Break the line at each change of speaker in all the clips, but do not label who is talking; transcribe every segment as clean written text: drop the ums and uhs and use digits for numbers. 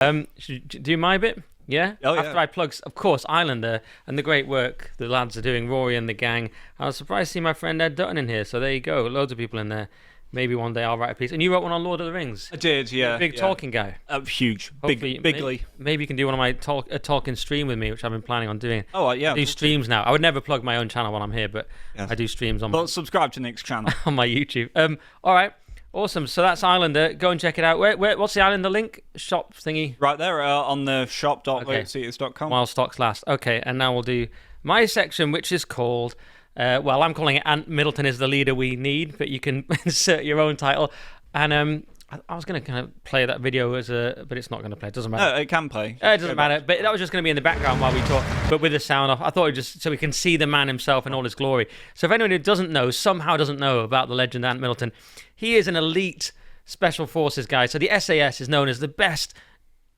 Should you do my bit? Yeah?
Oh, yeah.
After I plug, of course, Islander and the great work the lads are doing, Rory and the gang. I was surprised to see my friend Ed Dutton in here, so there you go. Loads of people in there. Maybe one day I'll write a piece. And you wrote one on Lord of the Rings.
I did, yeah.
Big
yeah.
talking guy.
Huge. Bigly.
Maybe you can do one of my talking stream with me, which I've been planning on doing.
Oh, yeah.
I do streams now. I would never plug my own channel when I'm here, but I do streams on
But subscribe to Nick's channel.
on my YouTube. All right. Awesome. So that's Islander. Go and check it out. What's the Islander link? Shop thingy?
Right there on the shop.lotuseaters.com.
While stocks last. Okay, and now we'll do my section, which is called... well, I'm calling it Middleton is the leader we need, but you can insert your own title. And I was going to kind of play that video but it's not going to play. It doesn't matter.
No, it can play.
It doesn't matter. But that was just going to be in the background while we talk, but with the sound off. I thought just so we can see the man himself in all his glory. So if anyone who somehow doesn't know about the legend Ant Middleton, he is an elite special forces guy. So the SAS is known as the best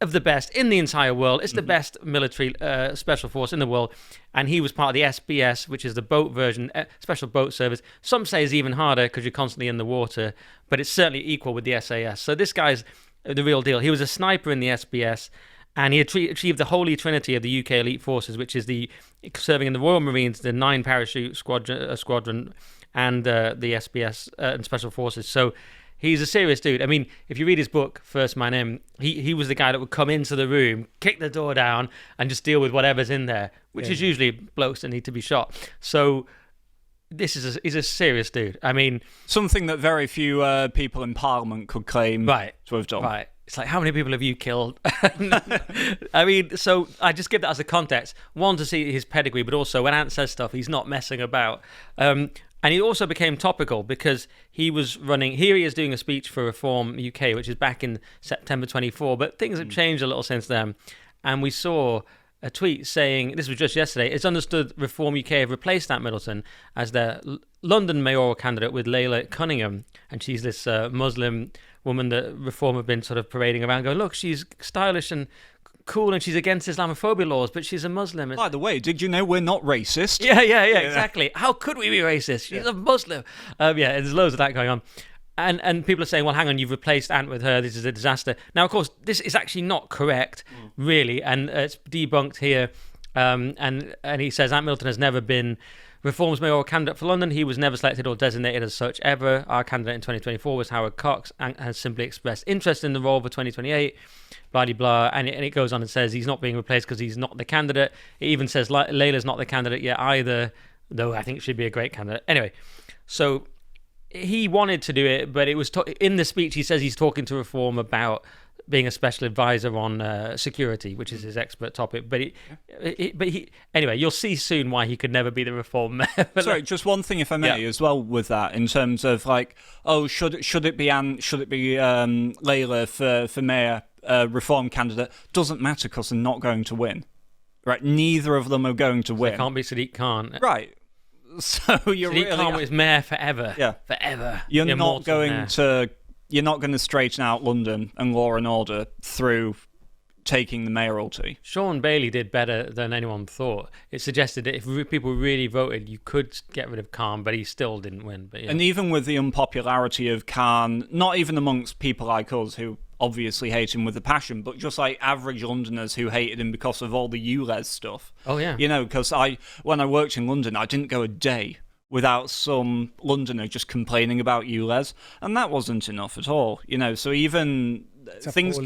of the best in the entire world. It's the best military special force in the world, and he was part of the SBS, which is the boat version, special boat service. Some say it's even harder because you're constantly in the water, but it's certainly equal with the SAS. So this guy's the real deal. He was a sniper in the SBS, and he achieved the holy trinity of the UK elite forces, which is serving in the Royal Marines, the 9 parachute squadron, and the SBS and special forces. So he's a serious dude. I mean, if you read his book, First Man In, he was the guy that would come into the room, kick the door down, and just deal with whatever's in there, which is usually blokes that need to be shot. So he's a serious dude. I mean...
Something that very few people in Parliament could claim to have done.
Right. It's like, how many people have you killed? I mean, so I just give that as a context. One, to see his pedigree, but also when Ant says stuff, he's not messing about. And he also became topical because he was running... Here he is doing a speech for Reform UK, which is back in September 24, but things have changed a little since then. And we saw a tweet saying, this was just yesterday, it's understood Reform UK have replaced Ant Middleton as their London mayoral candidate with Layla Cunningham. And she's this Muslim woman that Reform have been sort of parading around going, look, she's stylish and cool and she's against Islamophobia laws, but she's a Muslim.
By the way, did you know we're not racist?
Yeah, exactly. How could we be racist? She's a Muslim. There's loads of that going on. And people are saying, well, hang on, you've replaced Ant with her. This is a disaster. Now, of course, this is actually not correct, really, and it's debunked here. And he says Ant Middleton has never been Reform's mayoral candidate for London. He was never selected or designated as such ever. Our candidate in 2024 was Howard Cox and has simply expressed interest in the role for 2028. Blah, blah, blah. And it goes on and says he's not being replaced because he's not the candidate. It even says Layla's not the candidate yet either, though I think she'd be a great candidate. Anyway, so he wanted to do it, but it was in the speech he says he's talking to Reform about being a special advisor on security, which is his expert topic. But anyway, you'll see soon why he could never be the Reform mayor.
Sorry, just one thing, if I may, as well with that, in terms of like, should it be Ant? Should it be Layla for mayor? Reform candidate? Doesn't matter because they're not going to win. Right? Neither of them are going to win.
It can't be Sadiq Khan.
Right. So
Sadiq Khan is mayor forever.
Yeah,
forever.
You're not going to straighten out London and law and order through taking the mayoralty.
Sean Bailey did better than anyone thought. It suggested that if people really voted, you could get rid of Khan, but he still didn't win. But
And even with the unpopularity of Khan, not even amongst people like us who obviously hate him with a passion, but just like average Londoners who hated him because of all the ULEZ stuff.
Oh, yeah.
You know, because when I worked in London, I didn't go a day without some Londoner just complaining about ULEZ, and that wasn't enough at all. You know, so even things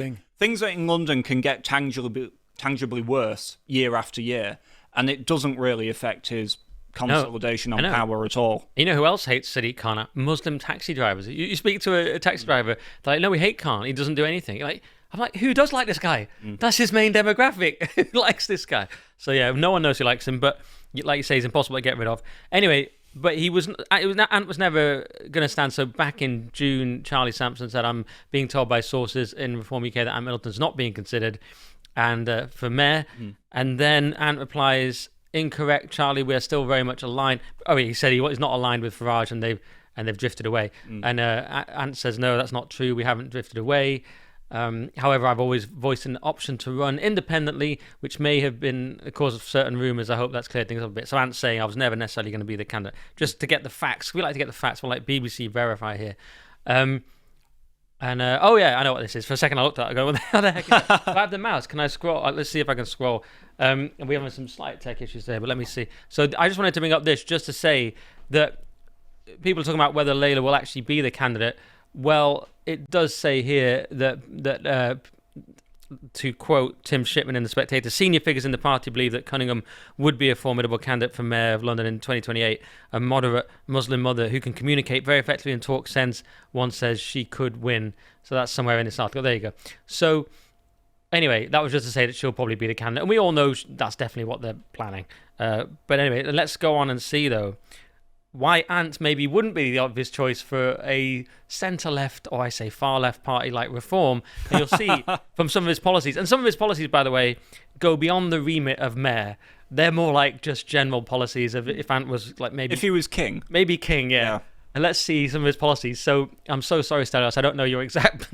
that in London can get tangibly worse year after year, and it doesn't really affect his consolidation on power at all.
You know who else hates Sadiq Khan? Muslim taxi drivers. You speak to a taxi driver, they're like, no, we hate Khan. He doesn't do anything. I'm like, who does like this guy? That's his main demographic. Who likes this guy? So yeah, no one knows who likes him, but like you say, he's impossible to get rid of. Anyway, but Ant was never going to stand. So back in June, Charlie Sampson said, I'm being told by sources in Reform UK that Ant Middleton's not being considered and for mayor. And then Ant replies, incorrect, Charlie, we're still very much aligned. Oh, he said he's not aligned with Farage and they've drifted away. And Ant says, no, that's not true. We haven't drifted away. However, I've always voiced an option to run independently, which may have been a cause of certain rumours. I hope that's cleared things up a bit. So Ant's saying I was never necessarily going to be the candidate. Just to get the facts. We like to get the facts. We're like BBC Verify here. And oh yeah, I know what this is. For a second, I looked at it. I go, what the heck? Is that? If I have the mouse. Can I scroll? Let's see if I can scroll. And we have some slight tech issues there, but let me see. So I just wanted to bring up this just to say that people are talking about whether Layla will actually be the candidate. Well, it does say here that to quote Tim Shipman in The Spectator, senior figures in the party believe that Cunningham would be a formidable candidate for mayor of London in 2028. A moderate Muslim mother who can communicate very effectively and talk sense, one says she could win. So that's somewhere in this article. There you go. So anyway, that was just to say that she'll probably be the candidate. And we all know that's definitely what they're planning. But anyway, let's go on and see, though, why Ant maybe wouldn't be the obvious choice for a centre-left, or I say far-left party like Reform. And you'll see from some of his policies. And some of his policies, by the way, go beyond the remit of mayor. They're more like just general policies of if Ant was like maybe...
If he was king.
Maybe king, yeah. And let's see some of his policies. So I'm so sorry, Stelios, I don't know your exact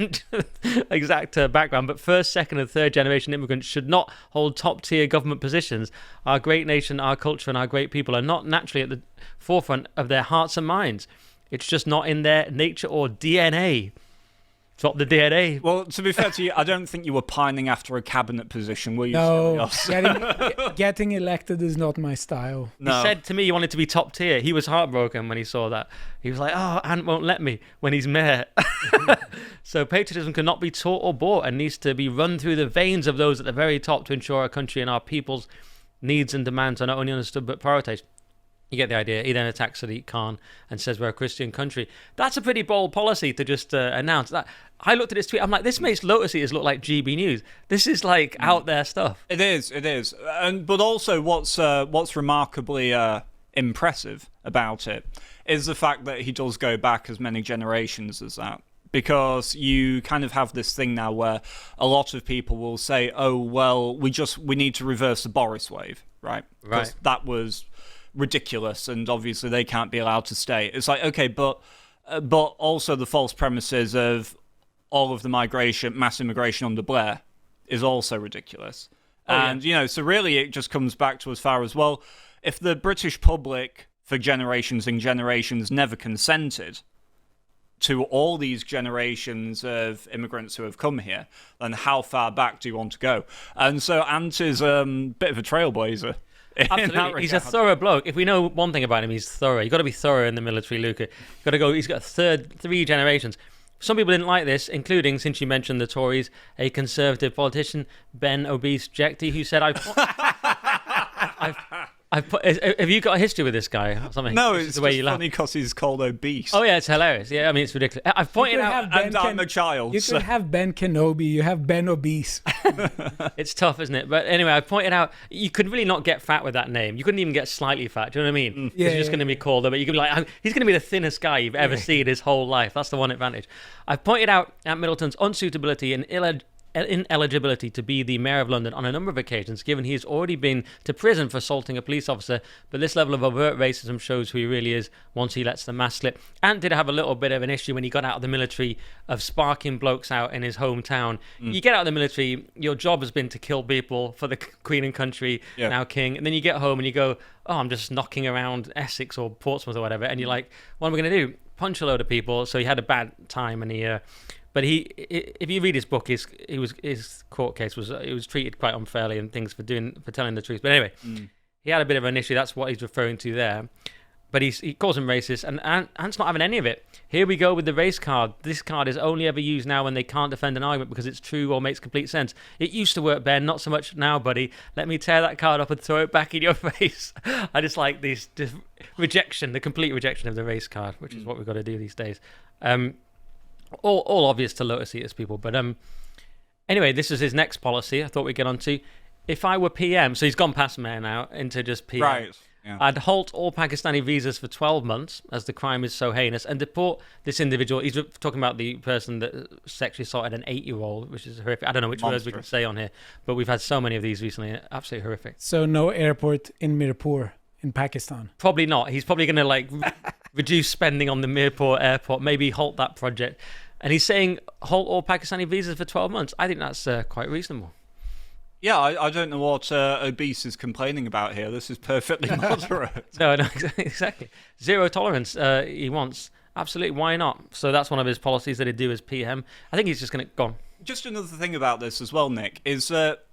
background, but first, second, and third generation immigrants should not hold top-tier government positions. Our great nation, our culture, and our great people are not naturally at the forefront of their hearts and minds. It's just not in their nature or DNA. Drop the DNA.
Well, to be fair to you, I don't think you were pining after a cabinet position, were you?
No, getting elected is not my style.
No.
He said to me he wanted to be top tier. He was heartbroken when he saw that. He was like, oh, Ant won't let me when he's mayor. So patriotism cannot be taught or bought and needs to be run through the veins of those at the very top to ensure our country and our people's needs and demands are not only understood but prioritized. You get the idea. He then attacks Sadiq Khan and says we're a Christian country. That's a pretty bold policy to just announce. That I looked at his tweet. I'm like, this makes Lotus Eaters look like GB News. This is like out there stuff.
It is. But also what's remarkably impressive about it is the fact that he does go back as many generations as that. Because you kind of have this thing now where a lot of people will say, oh, well, we need to reverse the Boris wave, right? Because that was ridiculous, and obviously they can't be allowed to stay. It's like, okay, but also the false premises of all of the mass immigration under Blair is also ridiculous. So really it just comes back to as far as, well, if the British public for generations and generations never consented to all these generations of immigrants who have come here, then how far back do you want to go? And so Ant is a bit of a trailblazer.
Absolutely. He's a thorough bloke. If we know one thing about him, he's thorough. You've got to be thorough in the military, Luca. You've got to go. He's got three generations. Some people didn't like this, including, since you mentioned the Tories, a Conservative politician, Ben Obese Jekti, who said, have you got a history with this guy or something?
No, it's the way you funny because he's called obese.
Oh yeah, it's hilarious. Yeah, I mean, it's ridiculous. I've pointed out,
and I'm a child.
You could have Ben Kenobi. You have Ben Obese.
It's tough, isn't it? But anyway, I pointed out you could really not get fat with that name. You couldn't even get slightly fat. Do you know what I mean?
Yeah,
he's just going to be called. But you could be like, he's going to be the thinnest guy you've ever seen his whole life. That's the one advantage. I've pointed out at Middleton's unsuitability and ineligibility to be the mayor of London on a number of occasions, given he has already been to prison for assaulting a police officer. But this level of overt racism shows who he really is once he lets the mask slip. Ant did have a little bit of an issue when he got out of the military of sparking blokes out in his hometown. You get out of the military, your job has been to kill people for the Queen and country, now king, and then you get home and you go, oh, I'm just knocking around Essex or Portsmouth or whatever, and you're like, what am I going to do? Punch a load of people. So he had a bad time, and but if you read his book, his court case was treated quite unfairly and things for telling the truth. But anyway, he had a bit of an issue. That's what he's referring to there. But he calls him racist, and Ant's not having any of it. Here we go with the race card. This card is only ever used now when they can't defend an argument because it's true or makes complete sense. It used to work, Ben, not so much now, buddy. Let me tear that card up and throw it back in your face. I just like this rejection, the complete rejection of the race card, which is what we've got to do these days. All obvious to Lotus Eaters people. But anyway, this is his next policy I thought we'd get on to. If I were PM, so he's gone past mayor now into just PM.
Right. Yeah.
I'd halt all Pakistani visas for 12 months as the crime is so heinous and deport this individual. He's talking about the person that sexually assaulted an 8-year-old, which is horrific. I don't know which words we can say on here, but we've had so many of these recently. Absolutely horrific.
So no airport in Mirpur in Pakistan?
Probably not. He's probably going to reduce spending on the Mirpur airport, maybe halt that project. And he's saying halt all Pakistani visas for 12 months. I think that's quite reasonable.
Yeah, I don't know what Obese is complaining about here. This is perfectly moderate.
No, exactly. Zero tolerance he wants. absolutely, why not? So that's one of his policies that he'd do as PM. I think he's just going to go on.
Just another thing about this as well, Nick, is that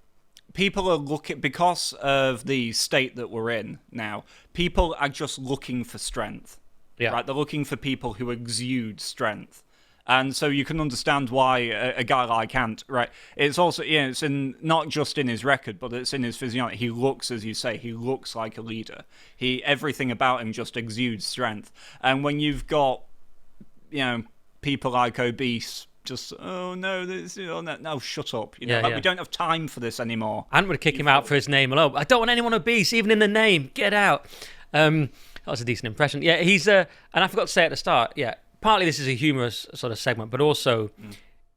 people are looking, because of the state that we're in now, people are just looking for strength.
Yeah.
Right? They're looking for people who exude strength. And so you can understand why a guy like Ant, right? It's also, it's not just in his record, but it's in his physiognomy. He looks, as you say, he looks like a leader. Everything about him just exudes strength. And when you've got, people like Obese, just, no, shut up. We don't have time for this anymore.
Ant would kick him out for his name alone. I don't want anyone obese, even in the name. Get out. That was a decent impression. Yeah, he's, and I forgot to say at the start, partly this is a humorous sort of segment, but also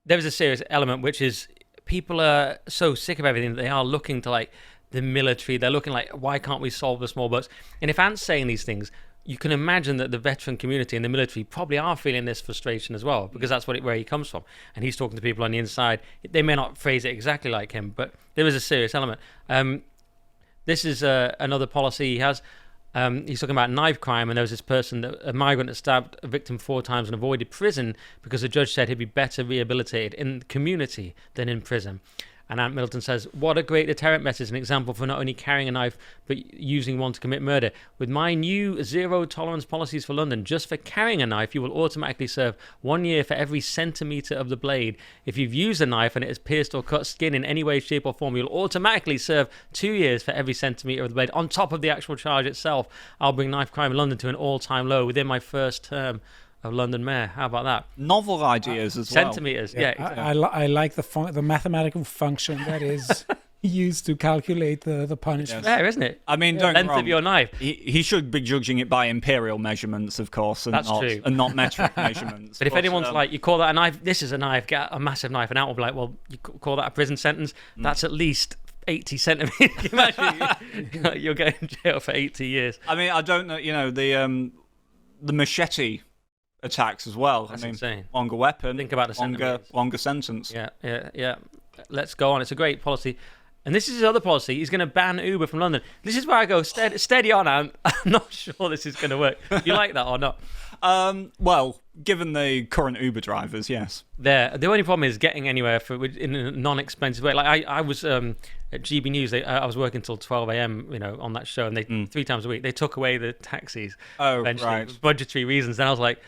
there is a serious element, which is people are so sick of everything that they are looking to, like, the military. They're looking like, why can't we solve the small boats? And if Ant's saying these things, you can imagine that the veteran community and the military probably are feeling this frustration as well, because that's where he comes from. And he's talking to people on the inside. They may not phrase it exactly like him, but there is a serious element. This is another policy he has. He's talking about knife crime, and there was this person, a migrant, that stabbed a victim 4 times and avoided prison because the judge said he'd be better rehabilitated in the community than in prison. And Ant Middleton says, what a great deterrent message, an example for not only carrying a knife, but using one to commit murder. With my new zero tolerance policies for London, just for carrying a knife, you will automatically serve 1 year for every centimetre of the blade. If you've used a knife and it has pierced or cut skin in any way, shape or form, you'll automatically serve 2 years for every centimetre of the blade. On top of the actual charge itself, I'll bring knife crime in London to an all-time low within my first term of London Mayor. How about that?
Novel ideas as well.
Centimetres, yeah.
Exactly. I like the mathematical function that is used to calculate the punishment.
Fair, isn't it?
I mean,
don't length of your knife.
He should be judging it by imperial measurements, of course, and
That's true.
And not metric measurements.
But if anyone's like, you call that a knife, this is a knife, get a massive knife, and Ant will be like, well, you call that a prison sentence? That's at least 80 centimetres. Imagine you're going to jail for 80 years.
I mean, I don't know, the machete attacks as well.
That's
I mean,
insane.
Longer weapon,
Think about the
longer sentence.
Yeah. Let's go on. It's a great policy. And this is his other policy. He's going to ban Uber from London. This is where I go, steady on, Ant. I'm not sure this is going to work. Do you like that or not?
Well, given the current Uber drivers, yes.
The only problem is getting anywhere in a non-expensive way. Like I was at GB News. I was working till 12 a.m. On that show, and they 3 times a week they took away the taxis.
Right.
For budgetary reasons. And I was like,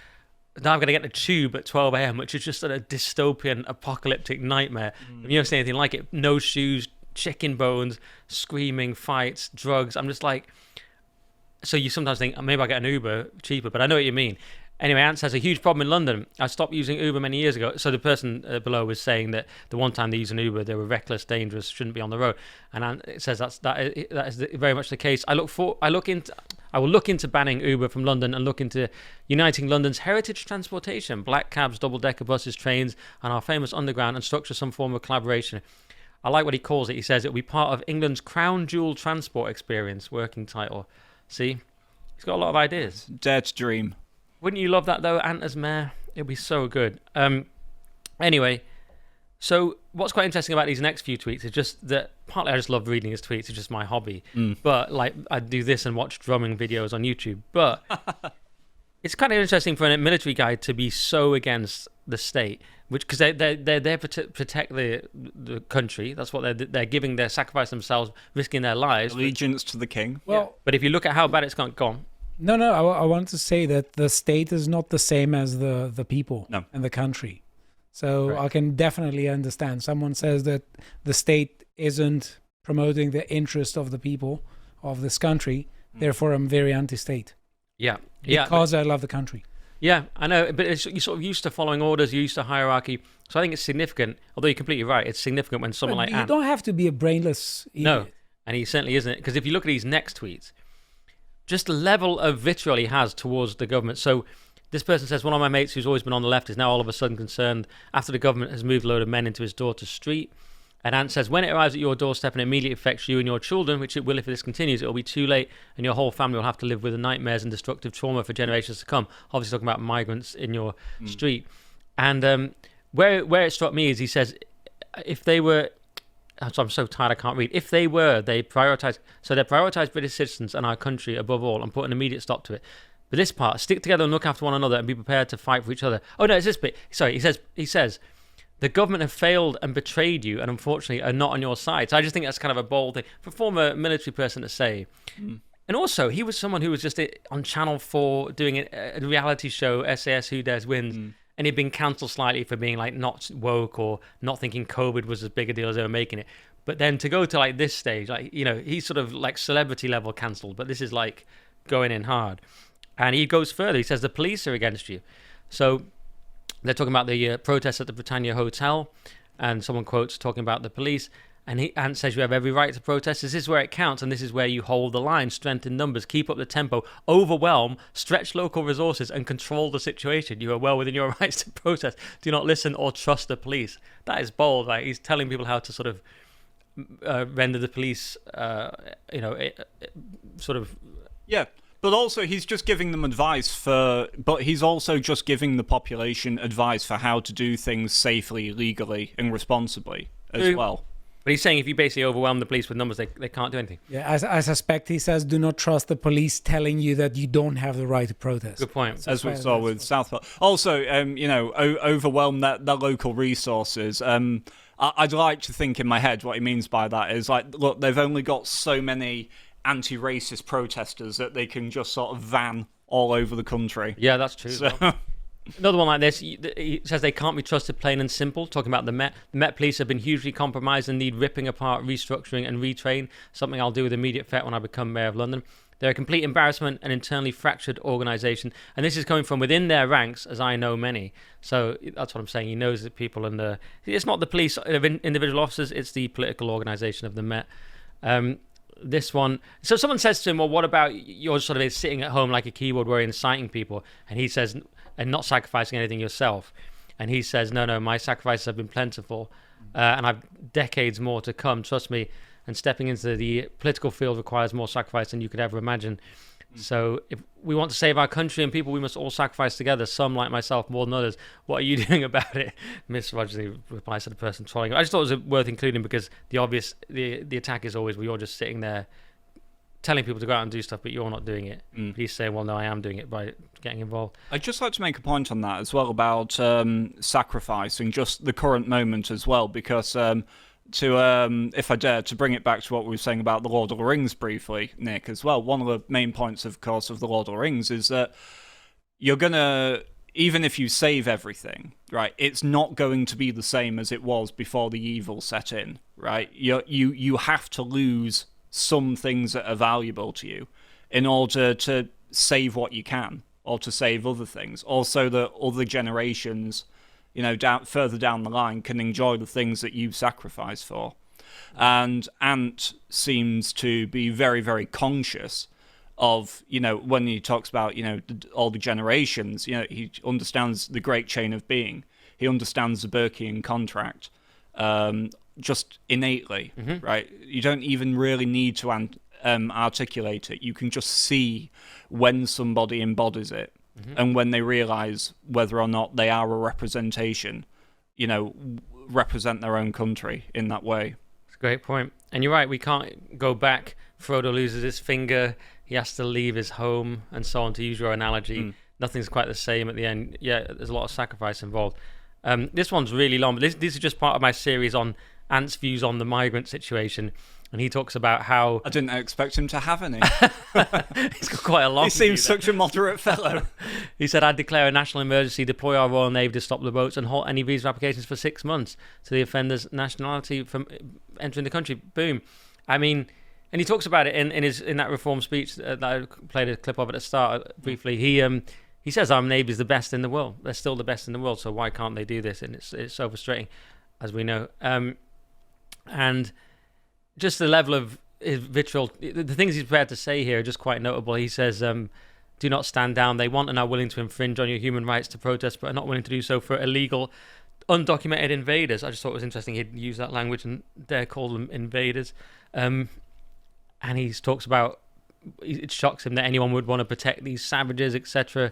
now I'm going to get the tube at 12 a.m., which is just a dystopian, apocalyptic nightmare. Have you ever seen anything like it? No shoes, chicken bones, screaming, fights, drugs. I'm just like, so you sometimes think, maybe I'll get an Uber cheaper, but I know what you mean. Anyway, Ant has a huge problem in London. I stopped using Uber many years ago. So the person below was saying that the one time they used an Uber, they were reckless, dangerous, shouldn't be on the road. And Ant says that is very much the case. I will look into banning Uber from London and look into uniting London's heritage transportation, black cabs, double-decker buses, trains, and our famous underground, and structure some form of collaboration. I like what he calls it. He says it will be part of England's crown jewel transport experience, working title. See? He's got a lot of ideas.
Dare to dream.
Wouldn't you love that, though, Ant as mayor? It'd be so good. Anyway, so what's quite interesting about these next few tweets is just that partly I just love reading his tweets. It's just my hobby. But, like, I do this and watch drumming videos on YouTube. But it's kind of interesting for a military guy to be so against the state, because they're there to protect the country. That's what they're giving. They're sacrificing themselves, risking their lives.
Allegiance to the king.
Well,
but if you look at how bad it's gone.
No, I want to say that the state is not the same as the people and the country. So right. I can definitely understand. Someone says that the state isn't promoting the interest of the people of this country. Therefore, I'm very anti-state.
Yeah.
Because I love the country. Yeah,
I know. But you're sort of used to following orders, you're used to hierarchy. So I think it's significant, although you're completely right, it's significant when someone like Ant...
You don't have to be a brainless idiot.
No, and he certainly isn't. Because if you look at his next tweets, just the level of vitriol he has towards the government. So this person says, one of my mates who's always been on the left is now all of a sudden concerned after the government has moved a load of men into his daughter's street. And Ant says, when it arrives at your doorstep and immediately affects you and your children, which it will if this continues, it will be too late and your whole family will have to live with the nightmares and destructive trauma for generations to come. Obviously talking about migrants in your street. And where it struck me is he says, if they were... I'm so tired I can't read. If they prioritise British citizens and our country above all and put an immediate stop to it. But this part, stick together and look after one another and be prepared to fight for each other. Oh no, it's this bit. Sorry, he says, the government have failed and betrayed you and unfortunately are not on your side. So I just think that's kind of a bold thing for a former military person to say. And also, he was someone who was just on Channel 4 doing a reality show, SAS Who Dares Wins, and he'd been cancelled slightly for being like not woke or not thinking COVID was as big a deal as they were making it. But then to go to like this stage, like, you know, he's sort of like celebrity level cancelled, but this is like going in hard. And he goes further. He says the police are against you. So they're talking about the protests at the Britannia Hotel, and someone quotes talking about the police. And says you have every right to protest. This is where it counts, and this is where you hold the line, strengthen numbers, keep up the tempo, overwhelm, stretch local resources, and control the situation. You are well within your rights to protest. Do not listen or trust the police. That is bold, right? He's telling people how to sort of render the police, sort of...
Yeah. But also, he's just giving them advice but he's also just giving the population advice for how to do things safely, legally, and responsibly as well.
But he's saying if you basically overwhelm the police with numbers, they can't do anything.
Yeah, I suspect he says, do not trust the police telling you that you don't have the right to protest.
Good point.
So as we saw with Southwell. Also, overwhelm their local resources. I'd like to think in my head what he means by that is, like, look, they've only got so many anti-racist protesters that they can just sort of van all over the country.
Yeah, that's true.
So...
Another one like this, he says they can't be trusted, plain and simple, talking about the Met. The Met Police have been hugely compromised and need ripping apart, restructuring and retrain, something I'll do with immediate effect when I become Mayor of London. They're a complete embarrassment and internally fractured organisation, and this is coming from within their ranks, as I know many. So that's what I'm saying. He knows that people it's not the police individual officers, it's the political organisation of the Met. This one, so someone says to him, well, what about you're sort of sitting at home like a keyboard warrior inciting people? And he says, and not sacrificing anything yourself. And he says, no, my sacrifices have been plentiful, and I've decades more to come, trust me. And stepping into the political field requires more sacrifice than you could ever imagine. So if we want to save our country and people, we must all sacrifice together, some like myself more than others. What are you doing about it? Miss Rogers replies to the person trolling. I just thought it was worth including because the attack is always, well, you're just sitting there telling people to go out and do stuff, but you're not doing it. He's saying, well, no, I am doing it by getting involved.
I'd just like to make a point on that as well about sacrifice and just the current moment as well, because if I dare, to bring it back to what we were saying about the Lord of the Rings briefly, Nick, as well, one of the main points, of course, of the Lord of the Rings is that you're going to, even if you save everything, right, it's not going to be the same as it was before the evil set in, right? You have to lose some things that are valuable to you in order to save what you can, or to save other things, also that other generations, further down the line, can enjoy the things that you sacrifice for. And Ant seems to be very, very conscious of, when he talks about, all the generations, he understands the great chain of being. He understands the Burkean contract just innately, right? You don't even really need to articulate it. You can just see when somebody embodies it. And when they realise whether or not they are a representation, represent their own country in that way.
It's a great point. And you're right, we can't go back. Frodo loses his finger, he has to leave his home, and so on, to use your analogy. Nothing's quite the same at the end. Yeah, there's a lot of sacrifice involved. This one's really long, but this is just part of my series on Ant's views on the migrant situation. And he talks about how...
I didn't expect him to have any.
He's got quite a long...
He seems such a moderate fellow.
He said, I'd declare a national emergency, deploy our Royal Navy to stop the boats and halt any visa applications for 6 months to the offender's nationality from entering the country. Boom. I mean... And he talks about it in that reform speech that I played a clip of at the start briefly. He says our Navy is the best in the world. They're still the best in the world, so why can't they do this? And it's so frustrating, as we know. And just the level of his vitriol, the things he's prepared to say here are just quite notable. He says, do not stand down. They want and are willing to infringe on your human rights to protest, but are not willing to do so for illegal, undocumented invaders. I just thought it was interesting he'd use that language and dare call them invaders. And he talks about, it shocks him that anyone would want to protect these savages, etc.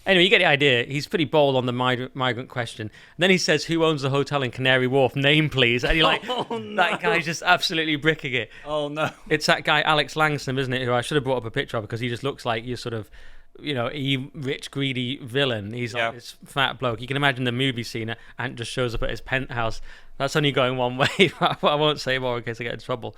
Anyway, you get the idea. He's pretty bold on the migrant question. And then he says, who owns the hotel in Canary Wharf? Name, please. And you're like, that guy's just absolutely bricking it.
Oh, no.
It's that guy, Alex Langston, isn't it, who I should have brought up a picture of because he just looks like you're sort of rich, greedy villain. He's like this fat bloke. You can imagine the movie scene. Ant just shows up at his penthouse. That's only going one way. I won't say more in case I get in trouble.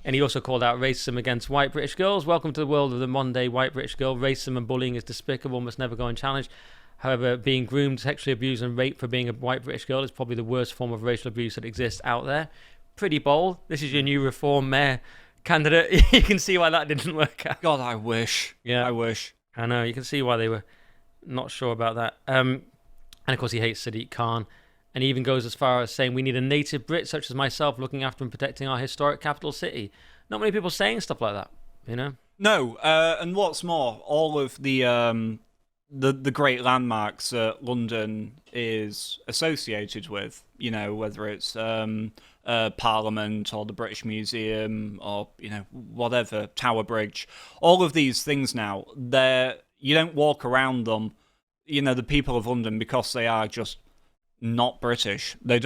And he also called out racism against white British girls. Welcome to the world of the modern-day white British girl. Racism and bullying is despicable, must never go unchallenged. However, being groomed, sexually abused and raped for being a white British girl is probably the worst form of racial abuse that exists out there. Pretty bold. This is your new Reform Mayor candidate. You can see why that didn't work out.
God, I wish.
Yeah.
I wish.
I know. You can see why they were not sure about that. And of course, he hates Sadiq Khan. And he even goes as far as saying we need a native Brit such as myself looking after and protecting our historic capital city. Not many people saying stuff like that,
No, and what's more, all of the great landmarks that London is associated with, whether it's Parliament or the British Museum or, whatever, Tower Bridge, all of these things now, you don't walk around them, the people of London, because they are just not British. They're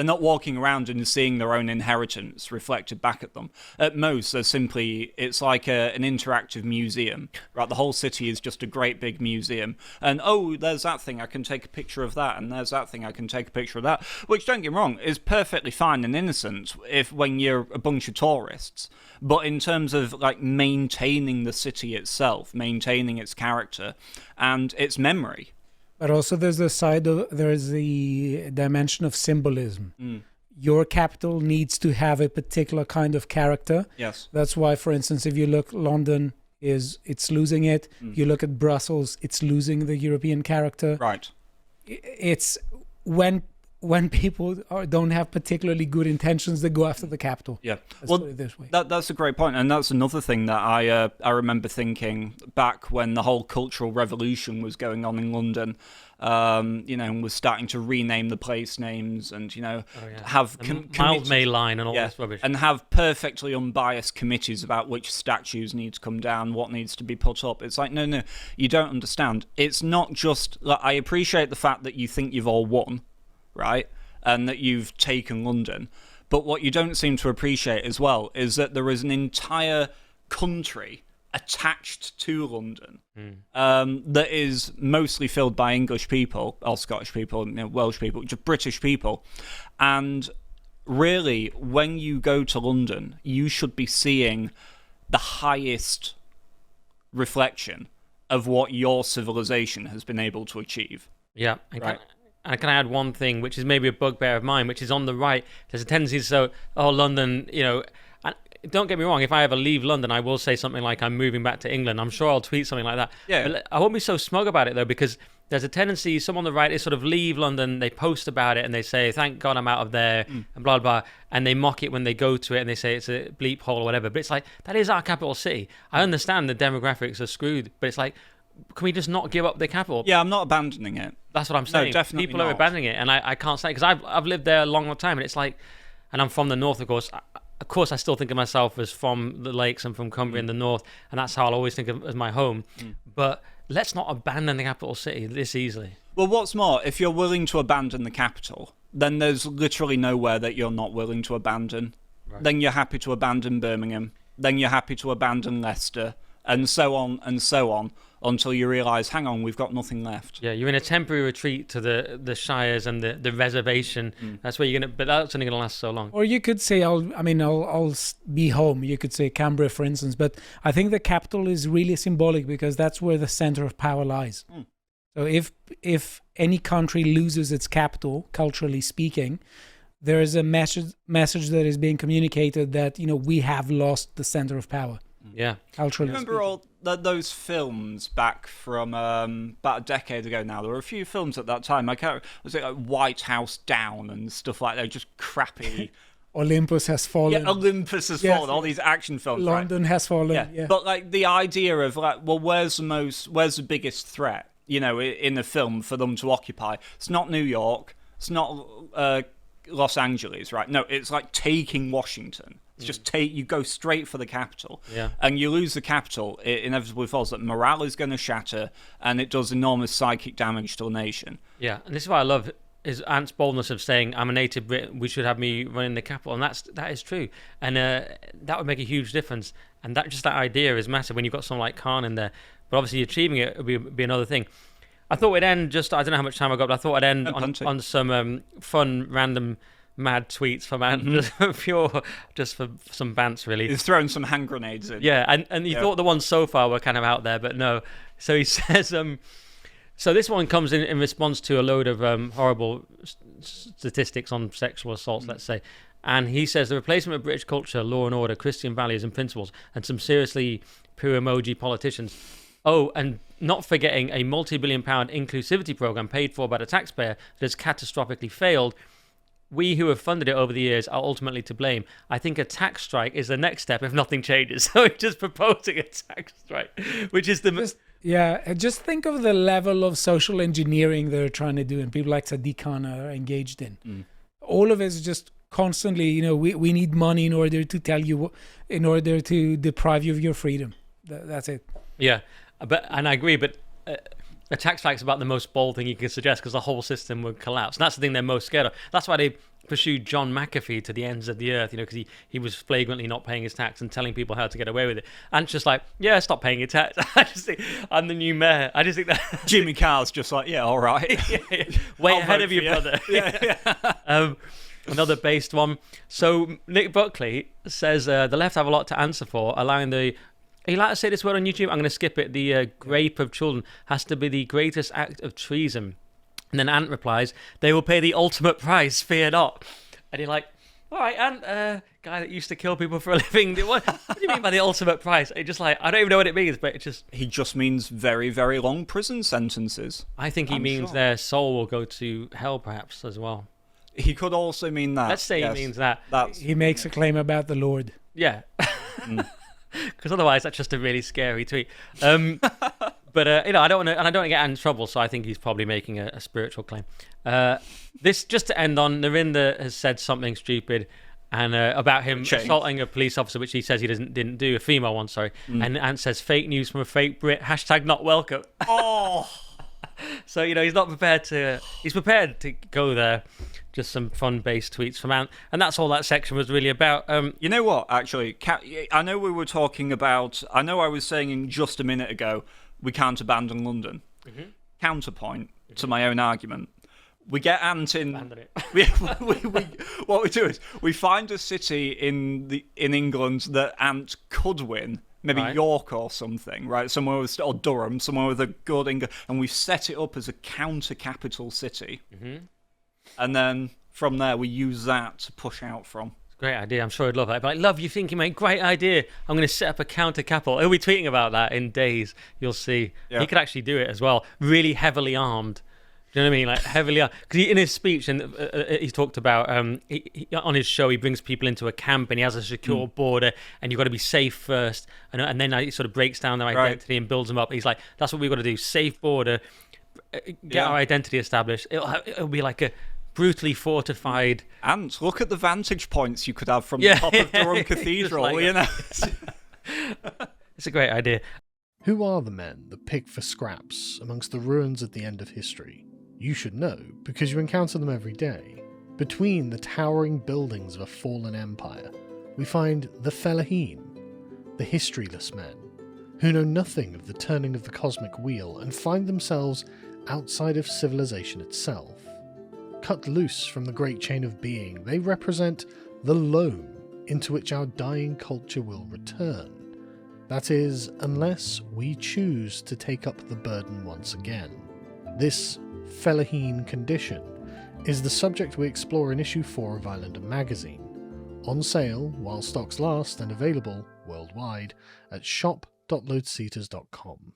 not walking around and seeing their own inheritance reflected back at them. At most, it's like an interactive museum, right? The whole city is just a great big museum. And, there's that thing, I can take a picture of that, and there's that thing, I can take a picture of that. Which, don't get me wrong, is perfectly fine and innocent when you're a bunch of tourists. But in terms of, maintaining the city itself, maintaining its character, and its memory.
But also there's the dimension of symbolism. Your capital needs to have a particular kind of character.
Yes.
That's why, for instance, if you look, London it's losing it. You look at Brussels, it's losing the European character.
Right.
It's when people don't have particularly good intentions, they go after the capital.
Yeah.
Let's put it this way.
That's a great point, and that's another thing that I remember thinking back when the whole cultural revolution was going on in London. And was starting to rename the place names and have
Mild May line and all this rubbish,
and have perfectly unbiased committees about which statues need to come down, what needs to be put up. It's like no, you don't understand. It's not just I appreciate the fact that you think you've all won, right, and that you've taken London, but what you don't seem to appreciate as well is that there is an entire country attached to London that is mostly filled by English people, or Scottish people, Welsh people, just British people. And really, when you go to London, you should be seeing the highest reflection of what your civilization has been able to achieve.
Yeah.
Right.
And can I add one thing, which is maybe a bugbear of mine, which is on the right. There's a tendency to say, London, don't get me wrong, if I ever leave London, I will say something like I'm moving back to England. I'm sure I'll tweet something like that.
Yeah.
But I won't be so smug about it, though, because there's a tendency, some on the right, they sort of leave London, they post about it, and they say, thank God I'm out of there, and blah, blah, and they mock it when they go to it, and they say it's a bleep hole or whatever. But it's like, that is our capital city. I understand the demographics are screwed, but it's like, can we just not give up the capital?
Yeah, I'm not abandoning it.
That's what I'm saying.
No, definitely
People
not.
are abandoning it, and I can't say, because I've lived there a long, long time, and it's like, and I'm from the north, of course. Of course, I still think of myself as from the lakes and from Cumbria in the north, and that's how I'll always think of as my home. But let's not abandon the capital city this easily.
Well, what's more, if you're willing to abandon the capital, then there's literally nowhere that you're not willing to abandon. Right. Then you're happy to abandon Birmingham. Then you're happy to abandon Leicester, and so on, until you realise, hang on, we've got nothing left.
Yeah, you're in a temporary retreat to the shires and the reservation. That's where you're gonna, but that's only gonna last so long.
Or you could say, I'll be home. You could say Canberra, for instance. But I think the capital is really symbolic because that's where the center of power lies. So if any country loses its capital, culturally speaking, there is a message that is being communicated that we have lost the center of power.
Yeah,
culturally.
Remember all those films back from about a decade ago now? There were a few films at that time. Was it like White House Down and stuff like that? Just crappy.
Olympus Has Fallen.
Yeah, Olympus Has Fallen. All these action films.
London Has Fallen. Yeah.
But like the idea of where's the biggest threat? In a film for them to occupy. It's not New York. It's not Los Angeles, right? No, it's like taking Washington. It's just you go straight for the capital, and you lose the capital. It inevitably falls. That morale is going to shatter, and it does enormous psychic damage to the nation.
Yeah, and this is why I love his aunt's boldness of saying, I'm a native Brit, we should have me running the capital. And that is true. And that would make a huge difference. And that idea is massive when you've got someone like Khan in there. But obviously achieving it would be another thing. I thought we'd end I don't know how much time I got, but I thought I'd end on some fun, random, mad tweets from Ant, just for some bants, really.
He's throwing some hand grenades in.
Yeah, and you thought the ones so far were kind of out there, but no. So he says, so this one comes in response to a load of horrible statistics on sexual assaults, let's say. And he says the replacement of British culture, law and order, Christian values and principles, and some seriously pure emoji politicians. Oh, and not forgetting a multi-billion-pound inclusivity program paid for by the taxpayer that has catastrophically failed. We who have funded it over the years are ultimately to blame. I think a tax strike is the next step if nothing changes. So he's just proposing a tax strike, which is
just think of the level of social engineering they're trying to do, and people like Sadiq Khan are engaged in. All of it is just constantly, we need money in order to tell you, in order to deprive you of your freedom. That's it.
Yeah, and I agree, but a tax strike is about the most bold thing you can suggest because the whole system would collapse. And that's the thing they're most scared of. That's why they pursued John McAfee to the ends of the earth, because he was flagrantly not paying his tax and telling people how to get away with it. And it's just like, yeah, stop paying your tax. I just think I'm the new mayor. I just think that
Jimmy Carr's just like, yeah, all right.
Way ahead of you, brother. Another based one. So Nick Buckley says the left have a lot to answer for, allowing the... Are you allowed to say this word on YouTube? I'm going to skip it. The rape of children has to be the greatest act of treason. And then Ant replies, they will pay the ultimate price, fear not. And you're like, all right, Ant, guy that used to kill people for a living. What do you mean by the ultimate price? It just I don't even know what it means, but it just...
He just means very, very long prison sentences.
I think he means their soul will go to hell, perhaps, as well.
He could also mean that.
Let's say he means that.
He makes a claim about the Lord.
Yeah. Because otherwise that's just a really scary tweet. But I don't want to get in trouble, so I think he's probably making a spiritual claim. This, just to end on, Narinder has said something stupid and about him assaulting a police officer, which he says he didn't do, a female one, sorry. And Ant says fake news from a fake Brit, #not welcome.
Oh.
So he's not prepared to. He's prepared to go there. Just some fun-based tweets from Ant, and that's all that section was really about.
You know what? Actually, I know we were talking about. I know I was saying just a minute ago we can't abandon London. Counterpoint to my own argument. We get Ant in.
Abandon it.
What we do is we find a city in England that Ant could win. Maybe York or something, right? Or Durham, somewhere with a good English, and we set it up as a counter-capital city. And then from there, we use that to push out from.
It's a great idea. I'm sure I'd love that. But love you thinking, mate. Great idea. I'm going to set up a counter capital. He'll be tweeting about that in days. You'll see. Yeah. He could actually do it as well. Really heavily armed. Do you know what I mean? Like heavily armed. Because in his speech, and he's talked about on his show, he brings people into a camp and he has a secure border, and you've got to be safe first. And then he sort of breaks down their identity and builds them up. He's like, that's what we've got to do. Safe border. Get our identity established. It'll be like a brutally fortified.
And look at the vantage points you could have from the top of Durham Cathedral. It's
a great idea.
Who are the men that pick for scraps amongst the ruins at the end of history? You should know, because you encounter them every day. Between the towering buildings of a fallen empire, we find the Fellaheen, the historyless men, who know nothing of the turning of the cosmic wheel and find themselves outside of civilization itself. Cut loose from the great chain of being, they represent the loam into which our dying culture will return. That is, unless we choose to take up the burden once again. This Fellaheen condition is the subject we explore in issue 4 of Islander magazine, on sale while stocks last and available worldwide at shop.lotuseaters.com.